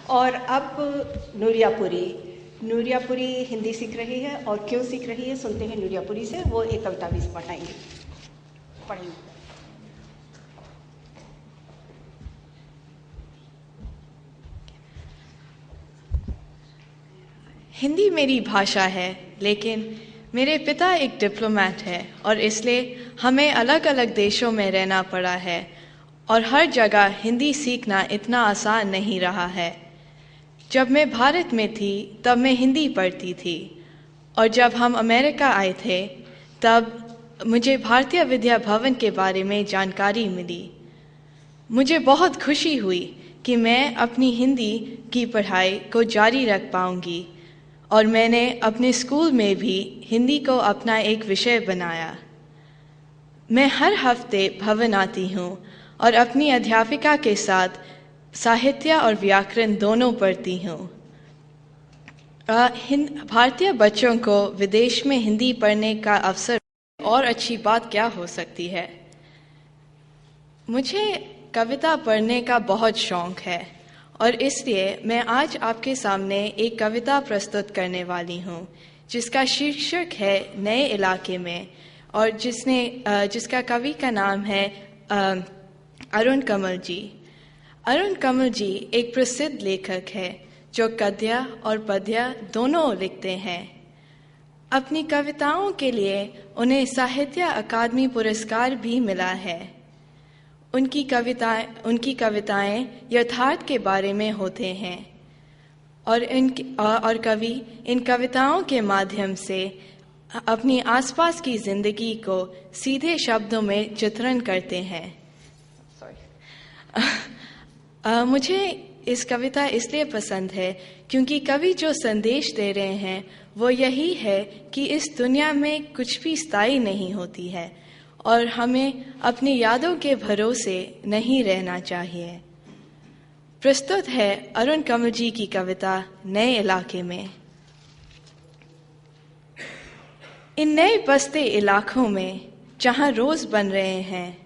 और अब नूरियापुरी हिंदी सीख रही है, और क्यों सीख रही है सुनते हैं नूरियापुरी से। वो एक कविता भी पढ़ेंगे। हिंदी मेरी भाषा है, लेकिन मेरे पिता एक डिप्लोमेट है और इसलिए हमें अलग अलग देशों में रहना पड़ा है और हर जगह हिंदी सीखना इतना आसान नहीं रहा है। जब मैं भारत में थी तब मैं हिंदी पढ़ती थी, और जब हम अमेरिका आए थे तब मुझे भारतीय विद्या भवन के बारे में जानकारी मिली। मुझे बहुत खुशी हुई कि मैं अपनी हिंदी की पढ़ाई को जारी रख पाऊंगी, और मैंने अपने स्कूल में भी हिंदी को अपना एक विषय बनाया। मैं हर हफ्ते भवन आती हूँ और अपनी अध्यापिका के साथ साहित्य और व्याकरण दोनों पढ़ती हूँ। भारतीय बच्चों को विदेश में हिंदी पढ़ने का अवसर और अच्छी बात क्या हो सकती है। मुझे कविता पढ़ने का बहुत शौक है और इसलिए मैं आज आपके सामने एक कविता प्रस्तुत करने वाली हूँ जिसका शीर्षक है नए इलाके में, और जिसका कवि का नाम है अरुण कमल जी। अरुण कमल जी एक प्रसिद्ध लेखक है जो गद्य और पद्य दोनों लिखते हैं। अपनी कविताओं के लिए उन्हें साहित्य अकादमी पुरस्कार भी मिला है। उनकी कविताएं यथार्थ के बारे में होते हैं और कवि इन कविताओं के माध्यम से अपनी आसपास की जिंदगी को सीधे शब्दों में चित्रण करते हैं। मुझे इस कविता इसलिए पसंद है क्योंकि कवि जो संदेश दे रहे हैं वो यही है कि इस दुनिया में कुछ भी स्थायी नहीं होती है और हमें अपनी यादों के भरोसे नहीं रहना चाहिए। प्रस्तुत है अरुण कमल जी की कविता नए इलाके में। इन नए बसते इलाकों में जहां रोज बन रहे हैं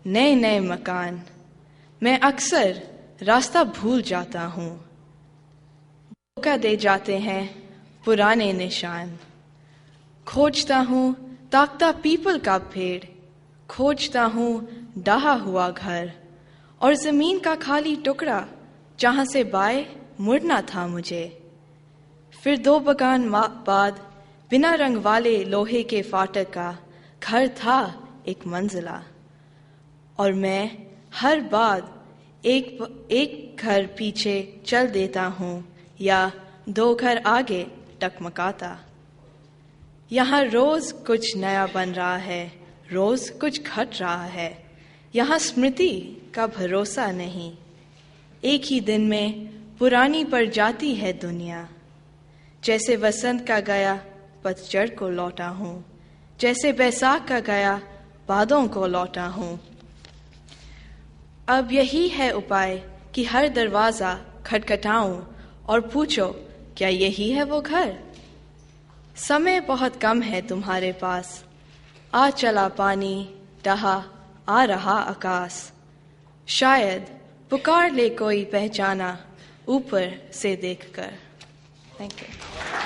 नए नए मकान, मैं अक्सर रास्ता भूल जाता हूँ। धोखा दे जाते हैं पुराने निशान। खोजता हूँ ताकता पीपल का पेड़, खोजता हूँ डहा हुआ घर और जमीन का खाली टुकड़ा जहाँ से बाएं मुड़ना था मुझे। फिर 2 बगान बाद बिना रंग वाले लोहे के फाटक का घर था एक मंजिला, और मैं हर बार एक घर पीछे चल देता हूँ या 2 घर आगे टकमकाता। यहाँ रोज कुछ नया बन रहा है, रोज कुछ घट रहा है। यहाँ स्मृति का भरोसा नहीं, एक ही दिन में पुरानी पड़ जाती है दुनिया। जैसे वसंत का गया पतझड़ को लौटा हूँ, जैसे बैसाख का गया बादों को लौटा हूँ। अब यही है उपाय कि हर दरवाजा खटखटाऊं और पूछो क्या यही है वो घर। समय बहुत कम है तुम्हारे पास, आ चला पानी डहा आ रहा आकाश। शायद पुकार ले कोई पहचाना ऊपर से देखकर। Thank you.